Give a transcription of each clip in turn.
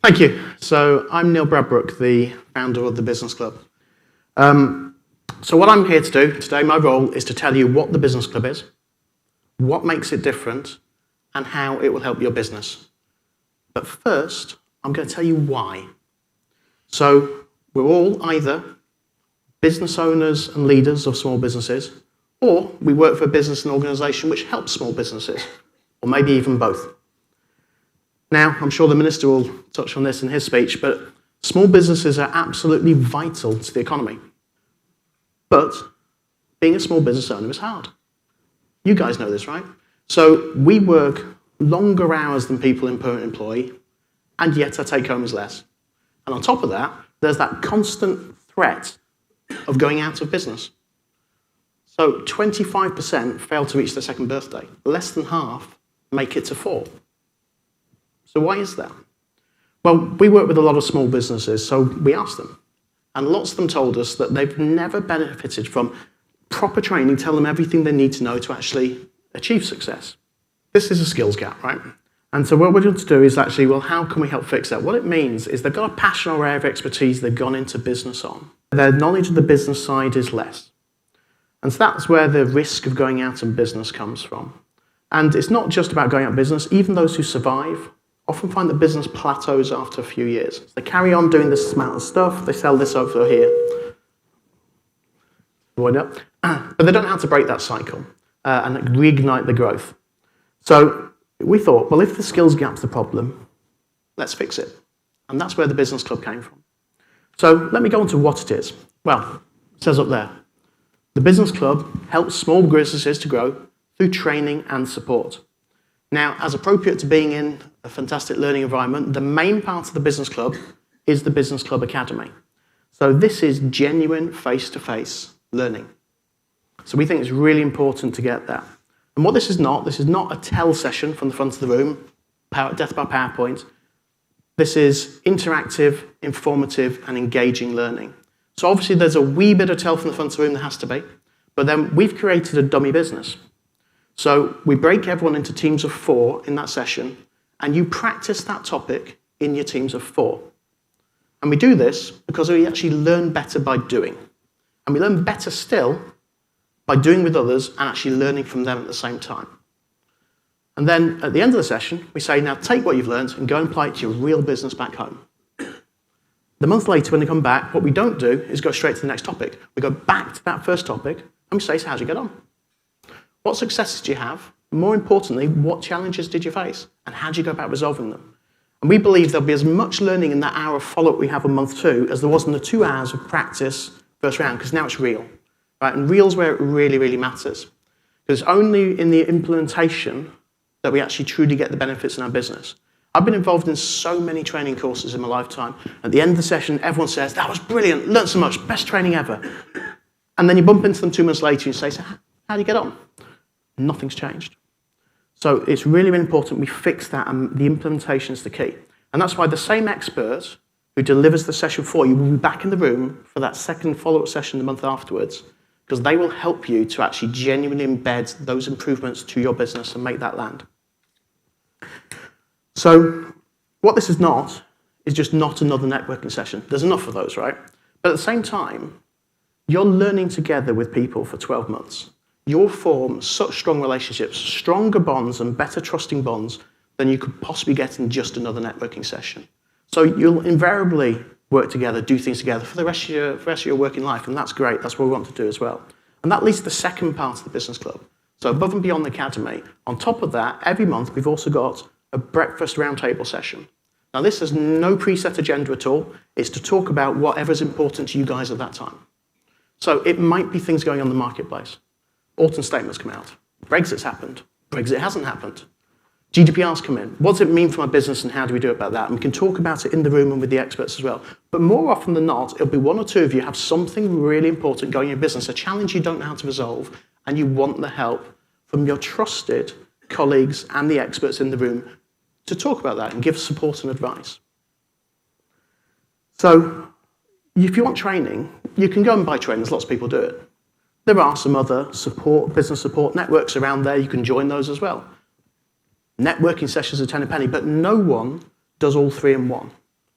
Thank you. So I'm Neil Bradbrook, the founder of the Business Club. So what I'm here to do today, my role is to tell you what the Business Club is, what makes it different, and how it will help your business. But first, I'm going to tell you why. So we're all either business owners and leaders of small businesses, or we work for a business and organisation which helps small businesses, or maybe even both. Now, I'm sure the Minister will touch on this in his speech, but small businesses are absolutely vital to the economy. But being a small business owner is hard. You guys know this, right? So we work longer hours than people in permanent employee, and yet our take home is less. And on top of that, there's that constant threat of going out of business. So 25% fail to reach their second birthday. Less than half make it to 4. So why is that? Well, we work with a lot of small businesses, so we asked them. And lots of them told us that they've never benefited from proper training, tell them everything they need to know to actually achieve success. This is a skills gap, right? And so what we're going to do is actually, well, how can we help fix that? What it means is they've got a passion or area of expertise they've gone into business on. Their knowledge of the business side is less. And so that's where the risk of going out of business comes from. And it's not just about going out of business. Even those who survive often find that business plateaus after a few years. So they carry on doing this amount of stuff, they sell this over here. Avoid that. But they don't know how to break that cycle and reignite the growth. So we thought, well, if the skills gap's the problem, let's fix it. And that's where the Business Club came from. So let me go on to what it is. Well, it says up there, the Business Club helps small businesses to grow through training and support. Now, as appropriate to being in a fantastic learning environment, the main part of the Business Club is the Business Club Academy. So this is genuine face-to-face learning. So we think it's really important to get that. And what this is not a tell session from the front of the room, death by PowerPoint. This is interactive, informative, and engaging learning. So obviously there's a wee bit of tell from the front of the room, there has to be, but then we've created a dummy business. So we break everyone into teams of 4 in that session, and you practice that topic in your teams of 4. And we do this because we actually learn better by doing. And we learn better still by doing with others and actually learning from them at the same time. And then at the end of the session, we say, now take what you've learned and go and apply it to your real business back home. The month later, when they come back, what we don't do is go straight to the next topic. We go back to that first topic, and we say, so how'd you get on? What successes do you have? More importantly, what challenges did you face? And how did you go about resolving them? And we believe there'll be as much learning in that hour of follow-up we have in month 2 as there was in the 2 hours of practice first round, because now it's real. Right? And real's where it really, really matters. Because it's only in the implementation that we actually truly get the benefits in our business. I've been involved in so many training courses in my lifetime. At the end of the session, everyone says, that was brilliant, learned so much, best training ever. And then you bump into them 2 months later and you say, so how do you get on? Nothing's changed. So it's really, really important we fix that, and the implementation is the key. And that's why the same expert who delivers the session for you will be back in the room for that second follow-up session the month afterwards, because they will help you to actually genuinely embed those improvements to your business and make that land. So what this is just not another networking session. There's enough of those, right? But at the same time, you're learning together with people for 12 months. You'll form such strong relationships, stronger bonds and better trusting bonds than you could possibly get in just another networking session. So you'll invariably work together, do things together for the rest of your working life, and that's great. That's what we want to do as well. And that leads to the second part of the Business Club. So above and beyond the academy, on top of that, every month we've also got a breakfast roundtable session. Now this has no preset agenda at all. It's to talk about whatever's important to you guys at that time. So it might be things going on in the marketplace. Autumn statements come out. Brexit's happened. Brexit hasn't happened. GDPR's come in. What does it mean for my business and how do we do about that? And we can talk about it in the room and with the experts as well. But more often than not, it'll be 1 or 2 of you have something really important going in your business, a challenge you don't know how to resolve, and you want the help from your trusted colleagues and the experts in the room to talk about that and give support and advice. So if you want training, you can go and buy training. Lots of people do it. There are some other business support networks around there. You can join those as well. Networking sessions are 10 a penny, but no one does all 3 in one.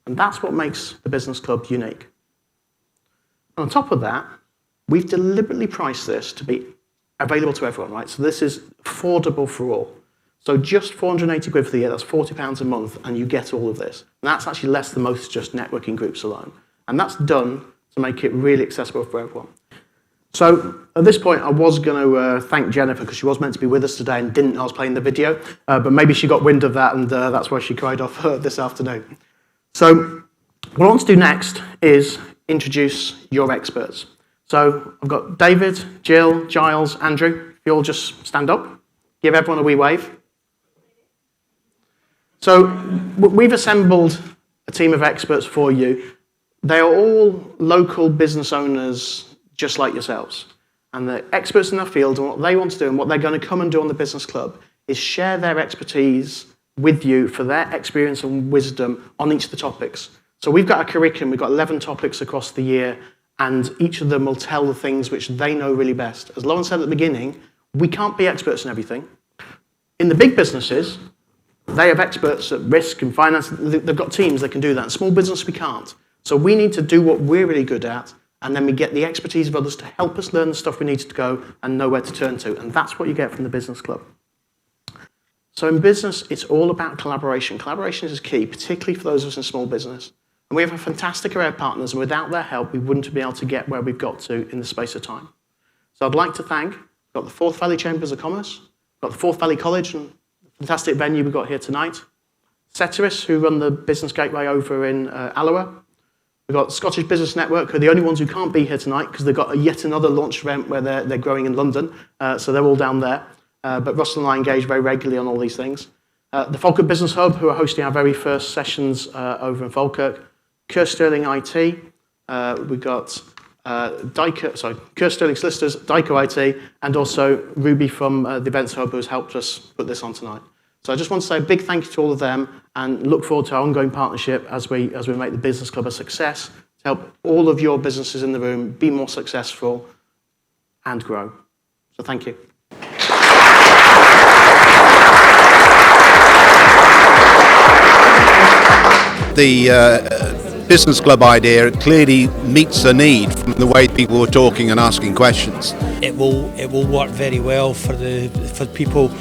And that's what makes the business club unique. And on top of that, we've deliberately priced this to be available to everyone, right? So this is affordable for all. So just 480 quid for the year, that's £40 a month, and you get all of this. And that's actually less than most just networking groups alone. And that's done to make it really accessible for everyone. So at this point, I was going to thank Jennifer because she was meant to be with us today and didn't know I was playing the video, but maybe she got wind of that, and that's why she cried off this afternoon. So what I want to do next is introduce your experts. So I've got David, Jill, Giles, Andrew. If you all just stand up, give everyone a wee wave. So we've assembled a team of experts for you. They are all local business owners just like yourselves. And they're experts in their field, and what they want to do and what they're going to come and do on the business club is share their expertise with you for their experience and wisdom on each of the topics. So we've got a curriculum, we've got 11 topics across the year, and each of them will tell the things which they know really best. As Lauren said at the beginning, we can't be experts in everything. In the big businesses, they have experts at risk and finance. They've got teams that can do that. In small business, we can't. So we need to do what we're really good at, and then we get the expertise of others to help us learn the stuff we need to go and know where to turn to. And that's what you get from the business club. So in business, it's all about collaboration. Collaboration is key, particularly for those of us in small business. And we have a fantastic array of partners, and without their help, we wouldn't be able to get where we've got to in the space of time. So I'd like to thank, we've got the Forth Valley Chambers of Commerce, we've got the Forth Valley College, and the fantastic venue we've got here tonight, Ceteris, who run the Business Gateway over in Alloa. We've got Scottish Business Network, who are the only ones who can't be here tonight because they've got yet another launch event where they're growing in London, so they're all down there. But Russell and I engage very regularly on all these things. The Falkirk Business Hub, who are hosting our very first sessions over in Falkirk. Kerr Sterling IT, we've got Kerr Sterling Solicitors, Dyco IT, and also Ruby from the Events Hub, who has helped us put this on tonight. So I just want to say a big thank you to all of them, and look forward to our ongoing partnership as we make the business club a success to help all of your businesses in the room be more successful and grow. So thank you. The business club idea clearly meets a need from the way people were talking and asking questions. It will work very well for people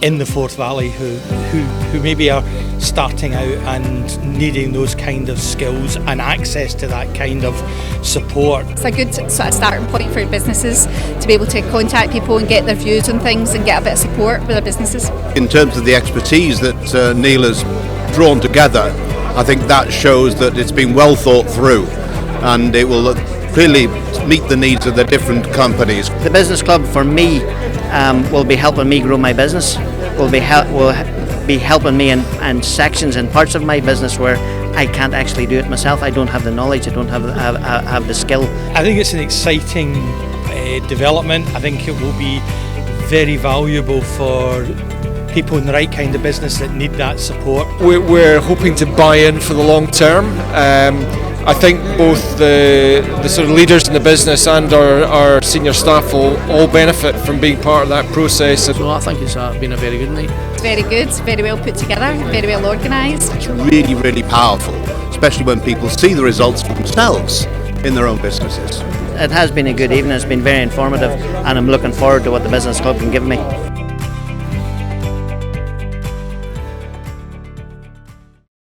in the Forth Valley who maybe are starting out and needing those kind of skills and access to that kind of support. It's a good sort of starting point for businesses to be able to contact people and get their views on things and get a bit of support with their businesses. In terms of the expertise that Neil has drawn together, I think that shows that it's been well thought through, and it will clearly meet the needs of the different companies. The business club for me will be helping me grow my business, will be helping me in sections and parts of my business where I can't actually do it myself. I don't have the knowledge, I don't have the skill. I think it's an exciting development. I think it will be very valuable for people in the right kind of business that need that support. We're hoping to buy in for the long term. I think both the sort of leaders in the business and our senior staff will all benefit from being part of that process. So I think it's been a very good night. It's very good, very well put together, very well organised. It's really, really powerful, especially when people see the results for themselves in their own businesses. It has been a good evening, it's been very informative, and I'm looking forward to what the business club can give me.